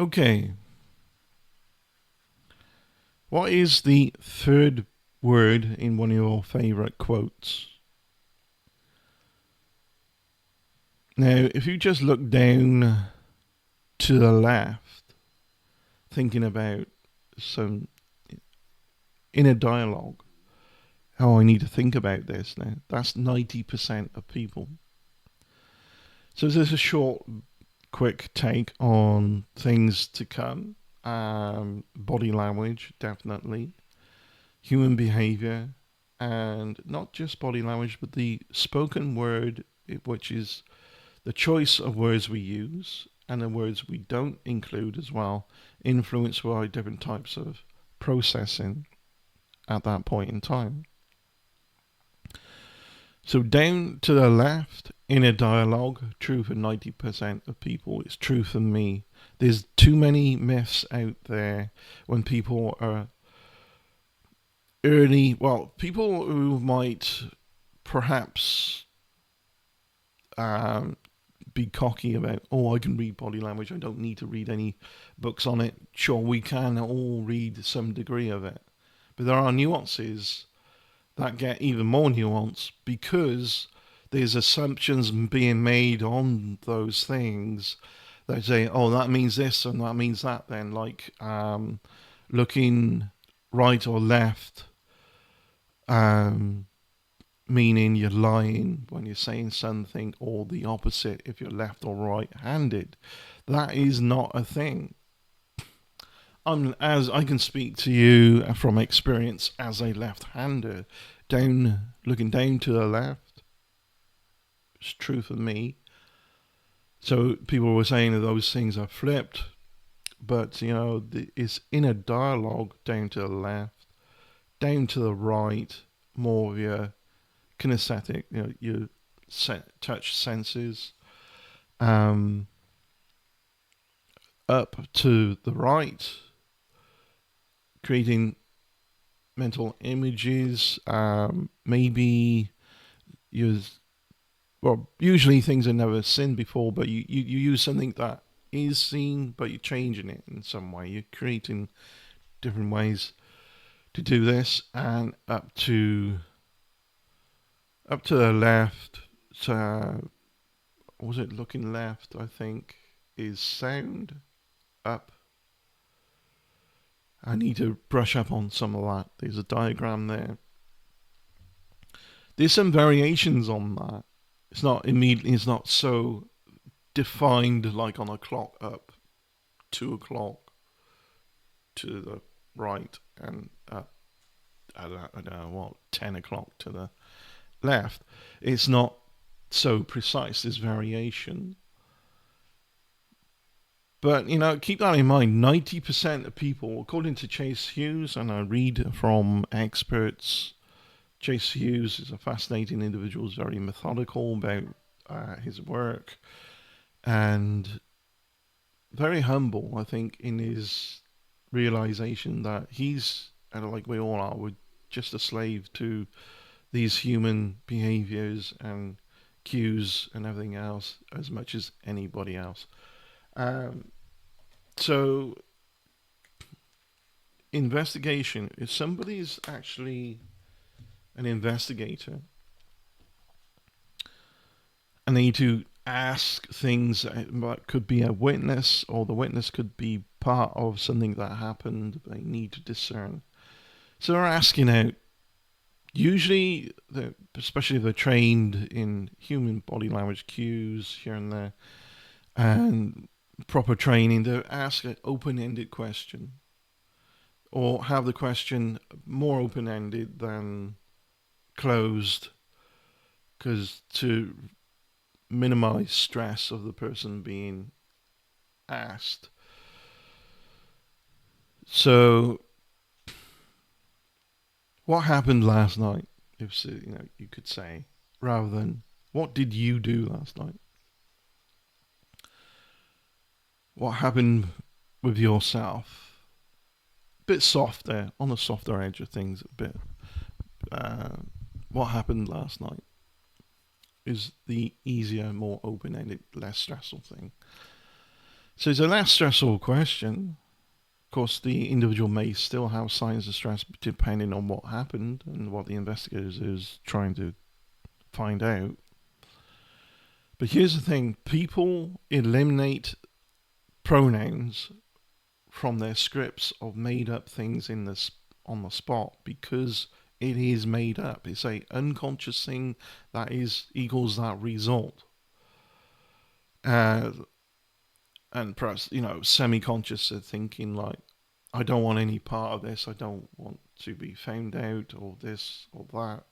Okay, what is the third word in one of your favourite quotes? Now, if you just look down to the left, thinking about some inner dialogue, how I need to think about this now, that's 90% of people. So, is this a short, quick take on things to come? Body language, definitely. Human behavior, and not just body language, but the spoken word, which is the choice of words we use and the words we don't include as well, influenced by different types of processing at that point in time. So down to the left, in a dialogue, true for 90% of people, it's true for me. There's too many myths out there when people are people who might perhaps um, be cocky about, oh, I can read body language, I don't need to read any books on it. Sure, we can all read some degree of it. But there are nuances that get even more nuanced because there's assumptions being made on those things that say, oh, that means this and that means that, then, like looking right or left, um, meaning you're lying when you're saying something, or the opposite if you're left or right handed. That is not a thing. As I can speak to you from experience as a left hander, looking down to the left, it's true for me. So people were saying that those things are flipped, but it's in a dialogue down to the left, down to the right, more of your kinesthetic, your touch senses. Um, Up to the right, creating mental images. Maybe you, usually things are never seen before, but you use something that is seen, but you're changing it in some way. You're creating different ways to do this, and up to the left. Was it looking left? I think is sound up. I need to brush up on some of that. There's a diagram there. There's some variations on that. It's not immediately. It's not so defined like on a clock up 2 o'clock to the right and up. I don't know what 10 o'clock to the left. It's not so precise. There's variation. But, keep that in mind. 90% of people, according to Chase Hughes, and I read from experts, Chase Hughes is a fascinating individual, is very methodical about his work, and very humble, I think, in his realization that he's, and like we all are, we're just a slave to these human behaviors and cues and everything else as much as anybody else. Um, so, investigation. If somebody's actually an investigator and they need to ask things that could be a witness, or the witness could be part of something that happened, they need to discern. So they're asking out. Usually, especially if they're trained in human body language cues here and there, and proper training, they ask an open-ended question, or have the question more open-ended than closed, because to minimize stress of the person being asked. So, what happened last night? If you could say, rather than what did you do last night? What happened with yourself? A bit softer, on the softer edge of things. A bit. Uh, what happened last night is the easier, more open-ended, less stressful thing. So it's a less stressful question. Of course, the individual may still have signs of stress depending on what happened and what the investigators is trying to find out. But here's the thing: people eliminate pronouns from their scripts of made-up things on the spot because it is made up. It's a unconscious thing that is equals that result. And perhaps, semi-conscious thinking like, I don't want any part of this. I don't want to be found out or this or that.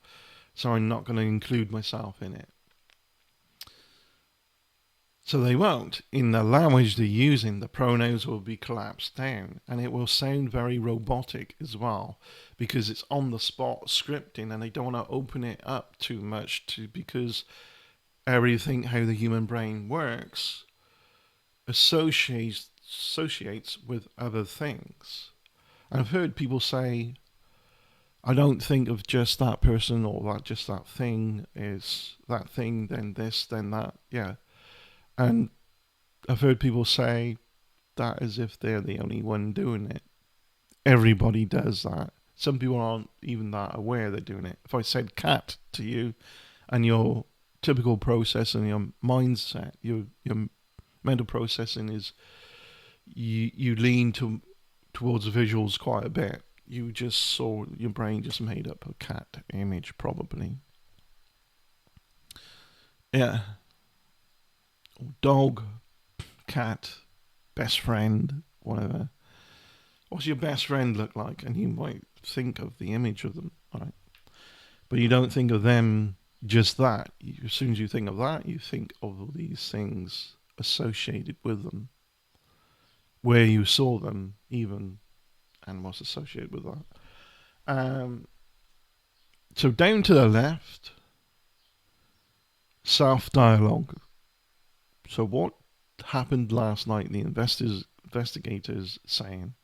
So I'm not going to include myself in it. So they won't. In the language they're using, the pronouns will be collapsed down and it will sound very robotic as well because it's on the spot scripting and they don't want to open it up too much because everything how the human brain works associates with other things. And I've heard people say, I don't think of just that person or just that thing is that thing, then this, then that. Yeah. And I've heard people say that as if they're the only one doing it. Everybody does that. Some people aren't even that aware they're doing it. If I said cat to you and your typical process and your mindset, your mental processing is you lean towards visuals quite a bit. You just saw, your brain just made up a cat image probably. Yeah. Dog, cat, best friend, whatever. What's your best friend look like? And you might think of the image of them, right? But you don't think of them just that. As soon as you think of that, you think of all these things associated with them, where you saw them even, and what's associated with that. So down to the left, self-dialogue. So what happened last night, the investigators saying.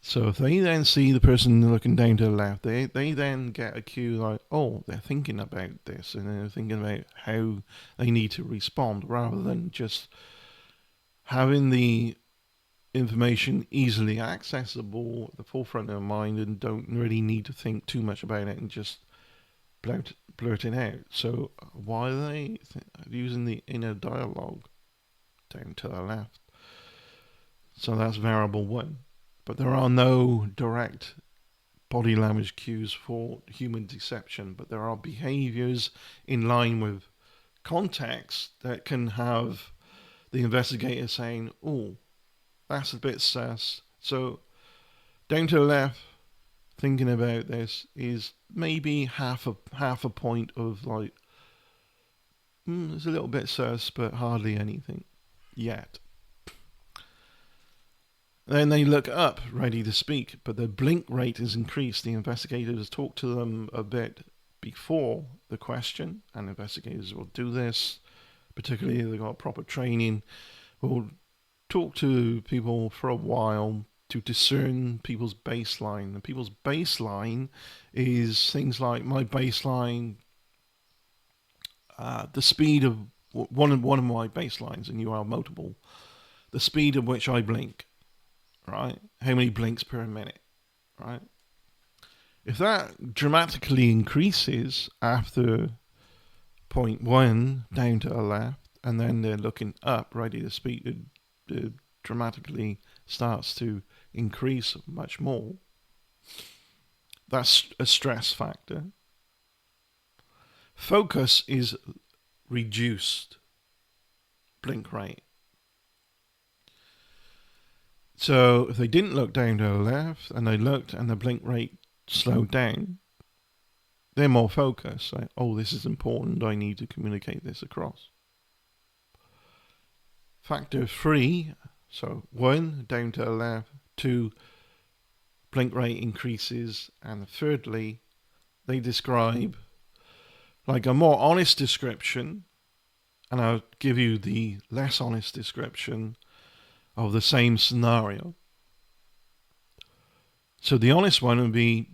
So if they then see the person looking down to the left, they then get a cue like, oh, they're thinking about this and they're thinking about how they need to respond rather than just having the information easily accessible at the forefront of their mind and don't really need to think too much about it and just blurt it out. So why are they using the inner dialogue down to the left? So that's variable one. But there are no direct body language cues for human deception, but there are behaviors in line with context that can have the investigator saying, oh, that's a bit sus. So down to the left, thinking about this is maybe half a point of like, it's a little bit sus, but hardly anything yet. Then they look up, ready to speak, but the blink rate is increased. The investigators talk to them a bit before the question, and investigators will do this, particularly if they've got proper training, will talk to people for a while to discern people's baseline. And people's baseline is things like my baseline, the speed of one of my baselines, and you are multiple, the speed at which I blink. Right? How many blinks per minute, right? If that dramatically increases after 0.1 down to the left, and then they're looking up, ready to speak, it dramatically starts to increase much more. That's a stress factor. Focus is reduced blink rate. So if they didn't look down to the left and they looked and the blink rate slowed down, they're more focused. Like, oh, this is important. I need to communicate this across. Factor 3, so 1 down to the left, 2 blink rate increases, and thirdly, they describe like a more honest description, and I'll give you the less honest description of the same scenario. So the honest one would be,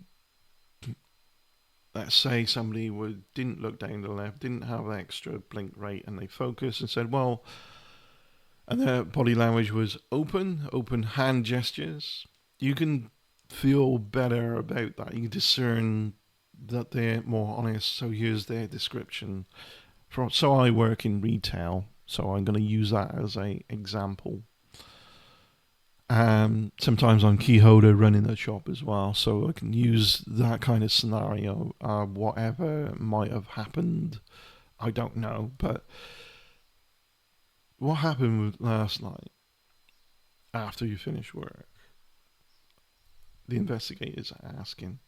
let's say somebody didn't look down to the left, didn't have extra blink rate, and they focused and said, well, And their body language was open hand gestures. You can feel better about that. You can discern that they're more honest. So here's their description. So I work in retail, so I'm going to use that as an example. Sometimes I'm key holder running the shop as well, so I can use that kind of scenario. Whatever might have happened, I don't know. But what happened last night after you finish work? The investigators are asking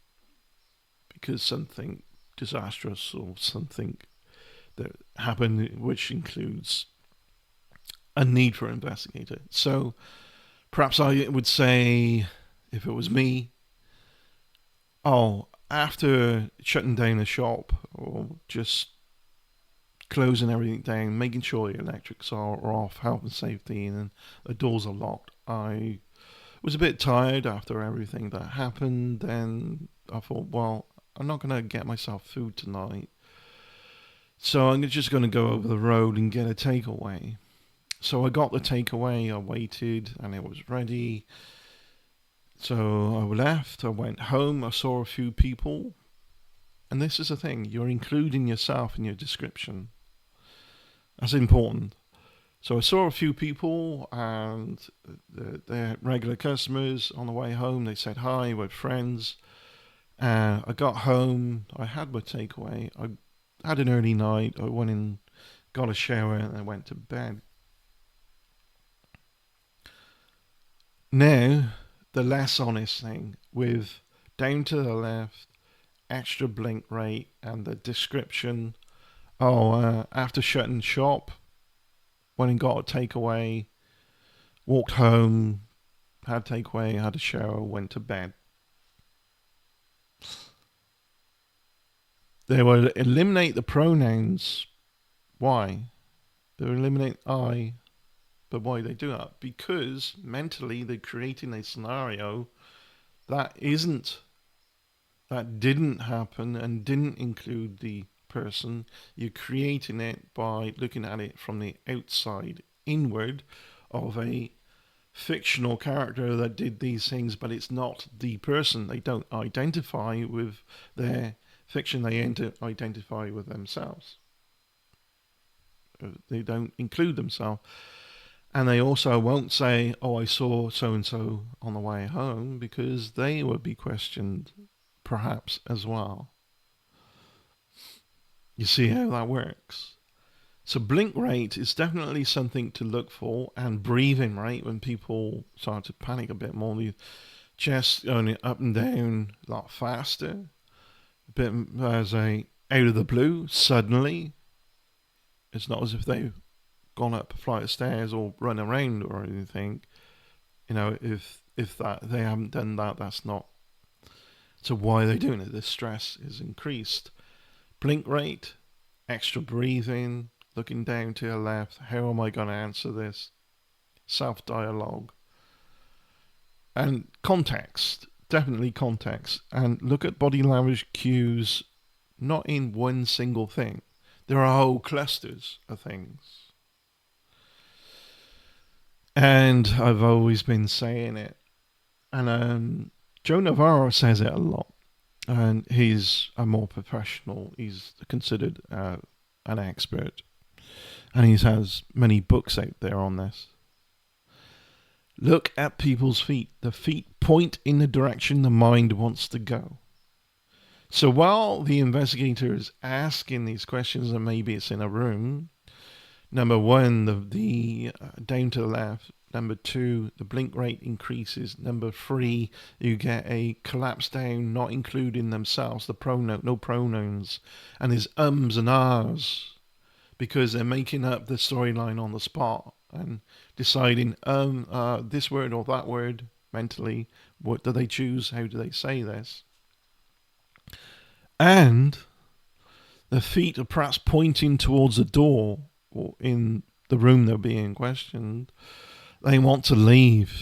because something disastrous or something that happened, which includes a need for an investigator. So perhaps I would say, if it was me, after shutting down the shop or just closing everything down, making sure the electrics are off, health and safety, and the doors are locked. I was a bit tired after everything that happened, and I thought, well, I'm not going to get myself food tonight, so I'm just going to go over the road and get a takeaway. So I got the takeaway, I waited, and it was ready. So I left, I went home, I saw a few people. And this is the thing, you're including yourself in your description. That's important. So I saw a few people, and they're regular customers. On the way home, they said hi, we're friends. I got home, I had my takeaway, I had an early night, I went in, got a shower, and I went to bed. Now, the less honest thing, with down to the left, extra blink rate, and the description. After shutting shop, went and got a takeaway, walked home, had takeaway, had a shower, went to bed. They will eliminate the pronouns. Why? They will eliminate I. But why they do that? Because mentally they're creating a scenario that didn't happen and didn't include the person. You're creating it by looking at it from the outside inward of a fictional character that did these things, but it's not the person. They don't identify with their fiction, they identify with themselves. They don't include themselves. And they also won't say, I saw so-and-so on the way home, because they would be questioned perhaps as well. You see how that works? So blink rate is definitely something to look for, and breathing rate, when people start to panic a bit more, the chest going up and down a lot faster, a bit as out of the blue, suddenly. It's not as if they've gone up a flight of stairs or run around or anything. If that they haven't done that, that's not. So why are they doing it? The stress is increased. Blink rate, extra breathing, looking down to your left. How am I going to answer this? Self-dialogue. And context, definitely context. And look at body language cues, not in one single thing. There are whole clusters of things. And I've always been saying it. And Joe Navarro says it a lot. And he's a more professional. He's considered an expert. And he has many books out there on this. Look at people's feet. The feet point in the direction the mind wants to go. So while the investigator is asking these questions, and maybe it's in a room, number one, the down to the left. Number two, the blink rate increases. Number three, you get a collapse down, not including themselves, the pronoun, no pronouns. And there's ums and ahs, because they're making up the storyline on the spot and deciding, this word or that word mentally. What do they choose? How do they say this? And the feet are perhaps pointing towards the door or in the room they're being questioned. They want to leave.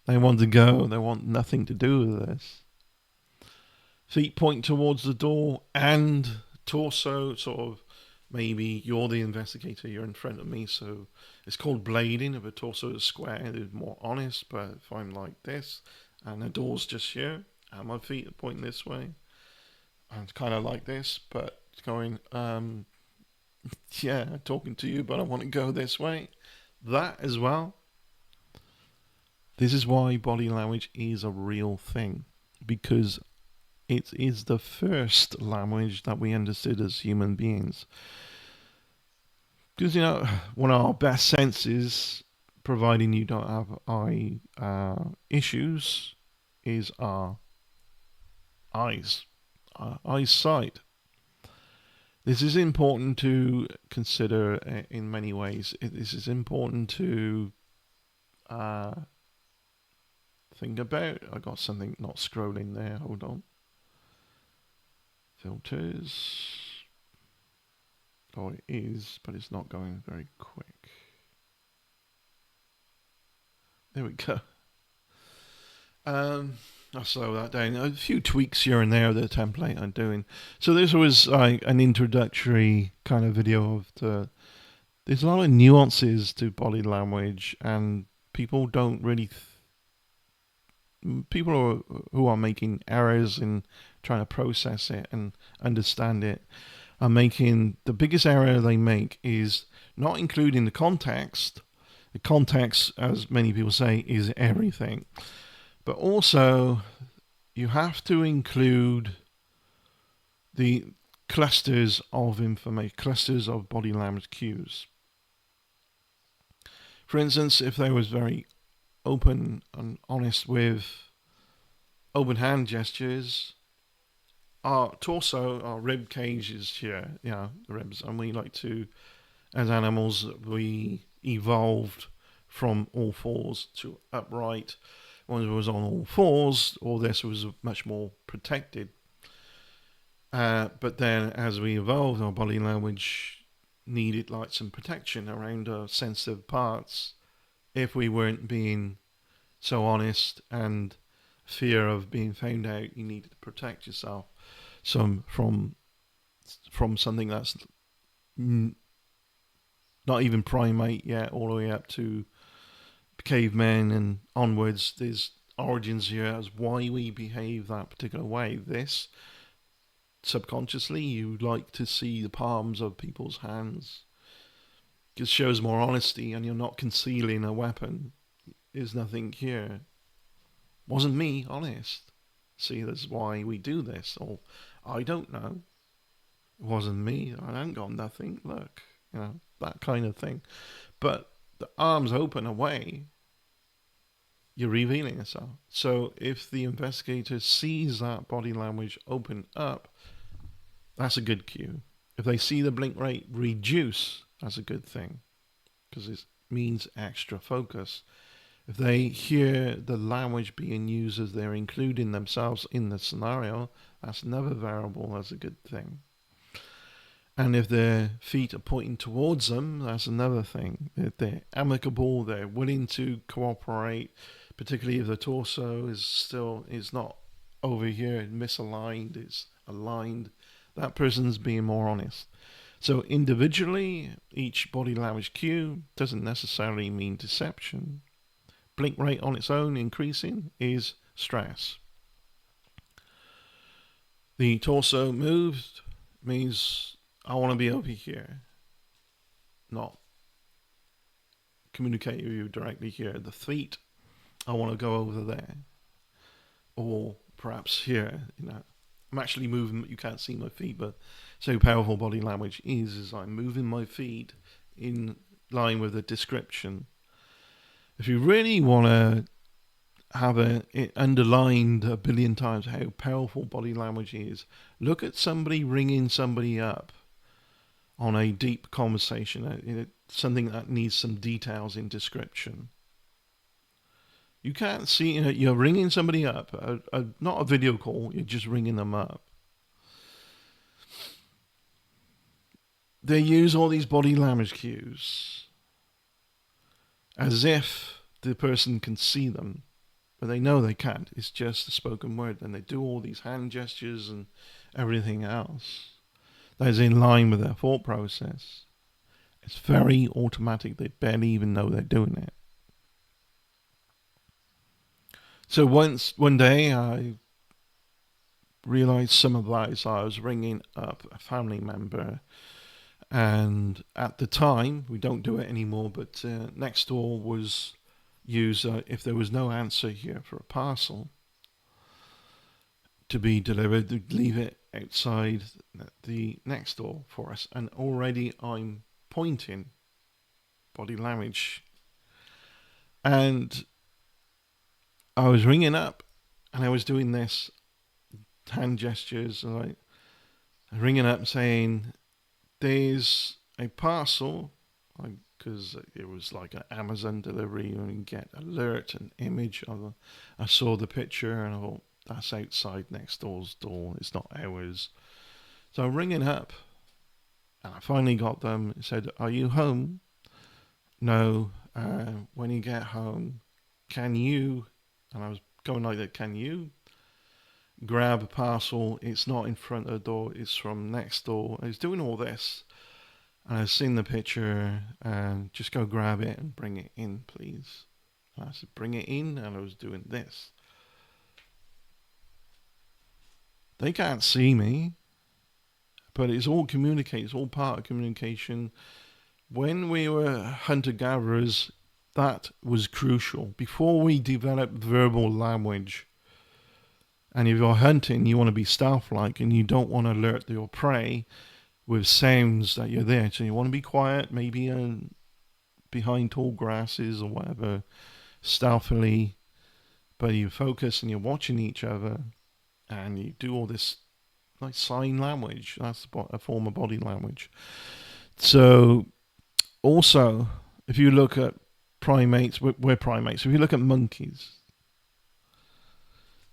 They want to go. They want nothing to do with this. Feet point towards the door, and torso sort of Maybe you're the investigator, you're in front of me, so it's called blading. If a torso is square, it's more honest, but if I'm like this, and the door's just here, and my feet are pointing this way, and it's kind of like this, but it's going, yeah, talking to you, but I want to go this way. That as well. This is why body language is a real thing, because it is the first language that we understood as human beings. Because, one of our best senses, providing you don't have eye issues, is our eyes, eyesight. This is important to consider in many ways. This is important to think about. I got something not scrolling there. Hold on. Filters. Oh, it is, but it's not going very quick. There we go. I'll slow that down. A few tweaks here and there of the template I'm doing. So this was an introductory kind of video of there's a lot of nuances to body language, and people don't really... people who are making errors in trying to process it and understand it are making... the biggest error they make is not including the context. The context, as many people say, is everything. But also, you have to include the clusters of information, clusters of body language cues. For instance, if they was very open and honest with open hand gestures, our torso, our rib cage is here, the ribs, and we like to, as animals, we evolved from all fours to upright. When it was on all fours, all this was much more protected. But then as we evolved, our body language needed like some protection around our sensitive parts if we weren't being so honest, and fear of being found out, you needed to protect yourself from something that's not even primate yet, all the way up to cavemen and onwards. There's origins here as why we behave that particular way. This, subconsciously, you like to see the palms of people's hands. It shows more honesty, and you're not concealing a weapon. There's nothing here. Wasn't me, honest. See, that's why we do this. Or, I don't know. It wasn't me. I ain't got nothing. Look, that kind of thing. But the arms open away, you're revealing yourself. So if the investigator sees that body language open up, that's a good cue. If they see the blink rate reduce, that's a good thing, because it means extra focus. If they hear the language being used as they're including themselves in the scenario, that's another variable, that's a good thing. And if their feet are pointing towards them, that's another thing. If they're amicable, they're willing to cooperate, particularly if the torso is not over here, misaligned, it's aligned, that person's being more honest. So individually, each body language cue doesn't necessarily mean deception. Blink rate on its own increasing is stress. The torso moved means I want to be over here, not communicate with you directly here. The feet, I want to go over there, or perhaps here. I'm actually moving. You can't see my feet, but so powerful body language is I'm moving my feet in line with the description. If you really want to have it underlined a billion times how powerful body language is, look at somebody ringing somebody up on a deep conversation, something that needs some details in description. You can't see, you're ringing somebody up, not a video call, you're just ringing them up. They use all these body language cues as if the person can see them, but they know they can't. It's just a spoken word, and they do all these hand gestures and everything else. that is in line with their thought process. It's very automatic. They barely even know they're doing it. So one day I realized some of that is I was ringing up a family member, and at the time, we don't do it anymore, but Nextdoor was used if there was no answer here for a parcel to be delivered, they'd leave it outside the Nextdoor for us. And already I'm pointing, body language, and I was ringing up and I was doing this hand gestures, like ringing up saying, there's a parcel, because it was like an Amazon delivery, and you get alert and image. I saw the picture and I thought, that's outside Nextdoor's door, it's not ours. So I'm ringing up and I finally got them. It said, are you home? No. When you get home, can you, and I was going like that, can you grab a parcel? It's not in front of the door, it's from Nextdoor. I was doing all this and I've seen the picture, and just go grab it and bring it in, please. And I said, bring it in, and I was doing this. They can't see me, but it's all communicated, it's all part of communication. When we were hunter-gatherers, that was crucial. Before we developed verbal language, and if you're hunting, you want to be stealth-like, and you don't want to alert your prey with sounds that you're there. So you want to be quiet, maybe behind tall grasses or whatever, stealthily, but you focus and you're watching each other, and you do all this like sign language. That's a form of body language. So also, if you look at primates, we're primates. If you look at monkeys,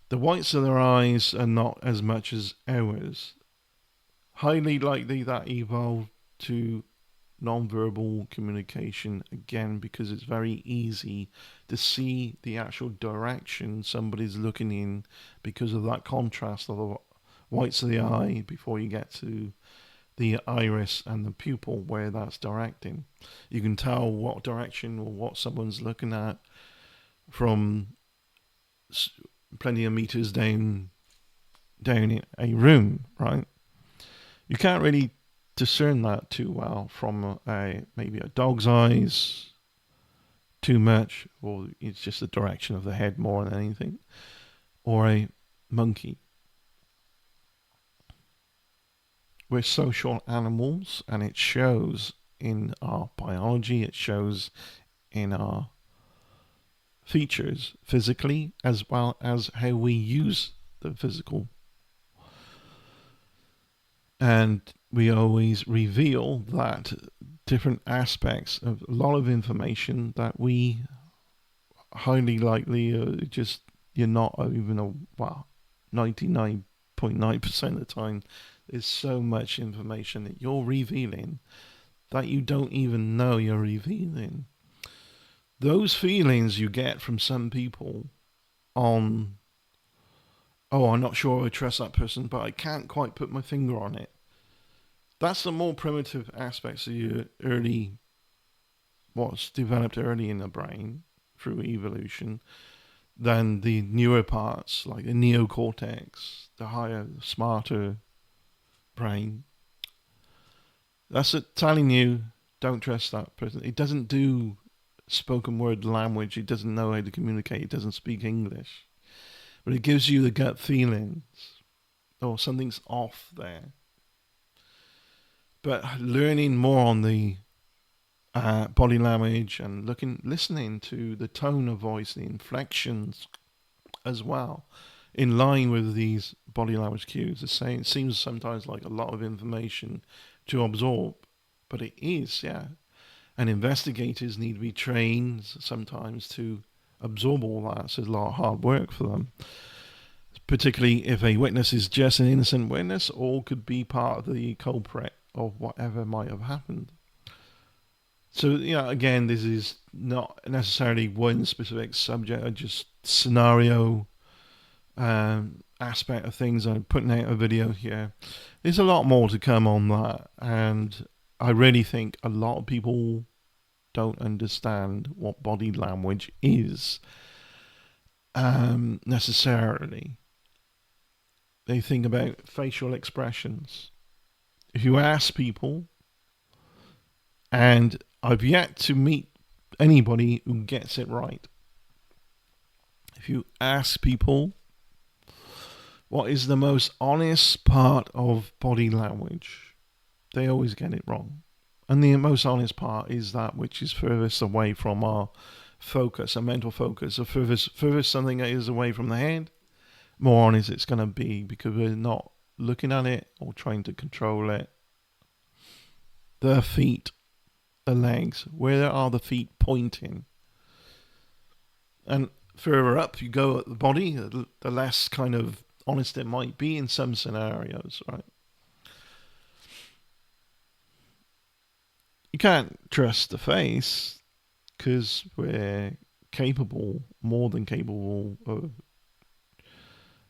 the whites of their eyes are not as much as ours. Highly likely that evolved to non-verbal communication, again, because it's very easy to see the actual direction somebody's looking in because of that contrast of the whites of the eye before you get to the iris and the pupil where that's directing. You can tell what direction or what someone's looking at from plenty of meters down in a room, right? You can't really discern that too well from maybe a dog's eyes too much, or it's just the direction of the head more than anything, or a monkey. We're social animals, and it shows in our biology, it shows in our features physically, as well as how we use the physical. And we always reveal that different aspects of a lot of information that we highly likely you're not even 99.9% of the time, there's so much information that you're revealing that you don't even know you're revealing. Those feelings you get from some people on, I'm not sure I trust that person, but I can't quite put my finger on it. That's the more primitive aspects of your what's developed early in the brain through evolution, than the newer parts, like the neocortex, the higher, smarter brain. That's it telling you, don't trust that person. It doesn't do spoken word language. It doesn't know how to communicate. It doesn't speak English. But it gives you the gut feelings. Something's off there. But learning more on the body language and listening to the tone of voice, the inflections as well, in line with these body language cues. It seems sometimes like a lot of information to absorb, but it is, yeah. And investigators need to be trained sometimes to absorb all that. So it's a lot of hard work for them, particularly if a witness is just an innocent witness or could be part of the culprit of whatever might have happened. So, again, this is not necessarily one specific subject, or just scenario aspect of things. I'm putting out a video here. There's a lot more to come on that, and I really think a lot of people don't understand what body language is necessarily. They think about facial expressions. If you ask people, and I've yet to meet anybody who gets it right. If you ask people what is the most honest part of body language, they always get it wrong. And the most honest part is that which is furthest away from our focus, our mental focus. The furthest something is away from the head, more honest it's going to be, because we're not looking at it or trying to control it. The feet, the legs, where are the feet pointing? And further up you go at the body, the less kind of honest it might be in some scenarios, right? You can't trust the face because we're capable, more than capable of,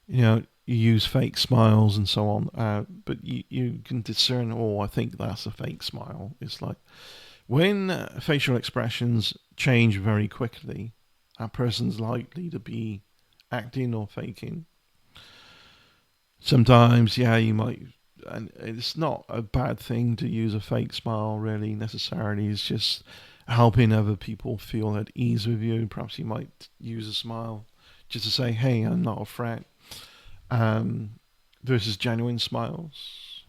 you use fake smiles and so on, but you can discern, oh, I think that's a fake smile. It's like when facial expressions change very quickly, that person's likely to be acting or faking. Sometimes, yeah, you might, and it's not a bad thing to use a fake smile, really, necessarily. It's just helping other people feel at ease with you. Perhaps you might use a smile just to say, hey, I'm not a threat, versus genuine smiles.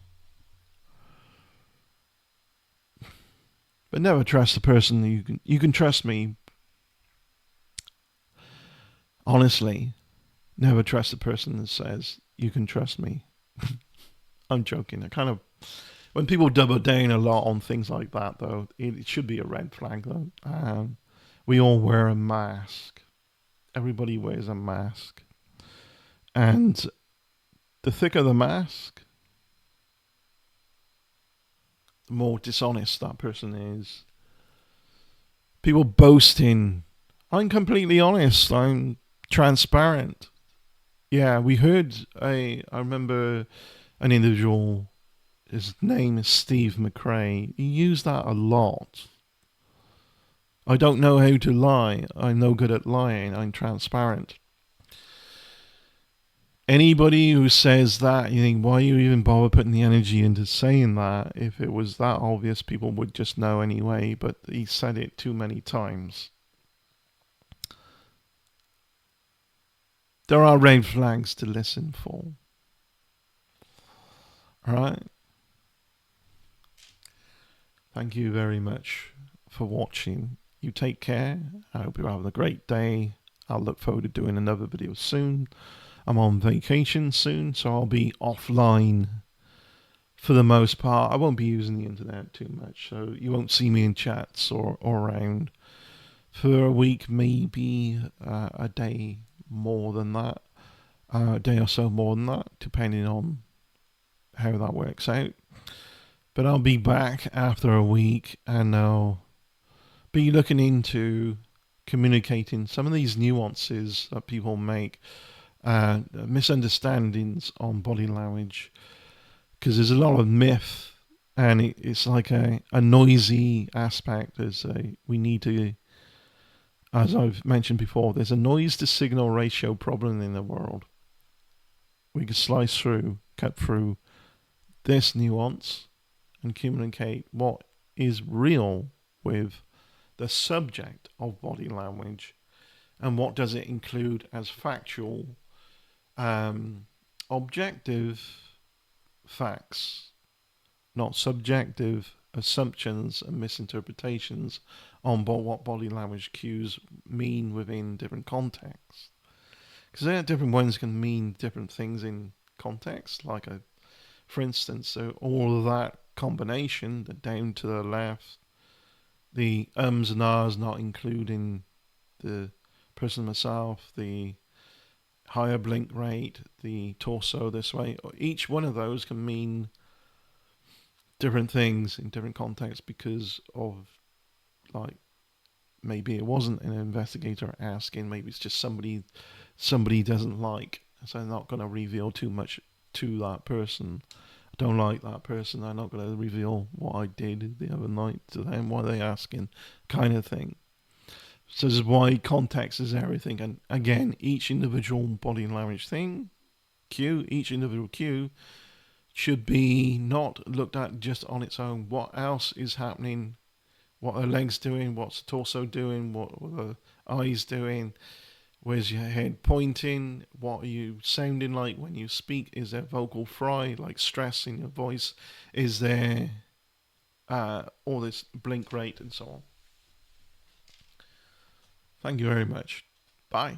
But never trust the person. You can trust me. Honestly, never trust the person that says, you can trust me. I'm joking. When people double down a lot on things like that, though, it should be a red flag, though. We all wear a mask. Everybody wears a mask. And the thicker the mask, the more dishonest that person is. People boasting, I'm completely honest, I'm transparent. Yeah, we heard I remember an individual, his name is Steve McRae. He used that a lot. I don't know how to lie. I'm no good at lying. I'm transparent. Anybody who says that, you think, why you even bother putting the energy into saying that? If it was that obvious, people would just know anyway, but he said it too many times. There are red flags to listen for. Alright? Thank you very much for watching. You take care. I hope you're having a great day. I'll look forward to doing another video soon. I'm on vacation soon, so I'll be offline for the most part. I won't be using the internet too much, so you won't see me in chats or around for a week, maybe a day more than that, a day or so more than that, depending on how that works out. But I'll be back after a week, and I'll be looking into communicating some of these nuances that people make, misunderstandings on body language, because there's a lot of myth, and it's like a noisy aspect. We need to, as I've mentioned before, there's a noise to signal ratio problem in the world. We can cut through this nuance and communicate what is real with the subject of body language, and what does it include as factual, objective facts, not subjective assumptions and misinterpretations on what body language cues mean within different contexts. Because different ones can mean different things in context. For instance, so all of that combination, the down to the left, the ums and ahs not including the person myself, the higher blink rate, the torso this way, each one of those can mean different things in different contexts because of, maybe it wasn't an investigator asking, maybe it's just somebody doesn't like So I'm not going to reveal too much to that person. I don't like that person. I'm not going to reveal what I did the other night to them. Why are they asking? Kind of thing. So this is why context is everything. And again, each individual body language thing, cue, each individual cue should be not looked at just on its own. What else is happening? What are the legs doing? What's the torso doing? What are the eyes doing? Where's your head pointing? What are you sounding like when you speak? Is there vocal fry, like stress in your voice? Is there all this blink rate and so on? Thank you very much. Bye.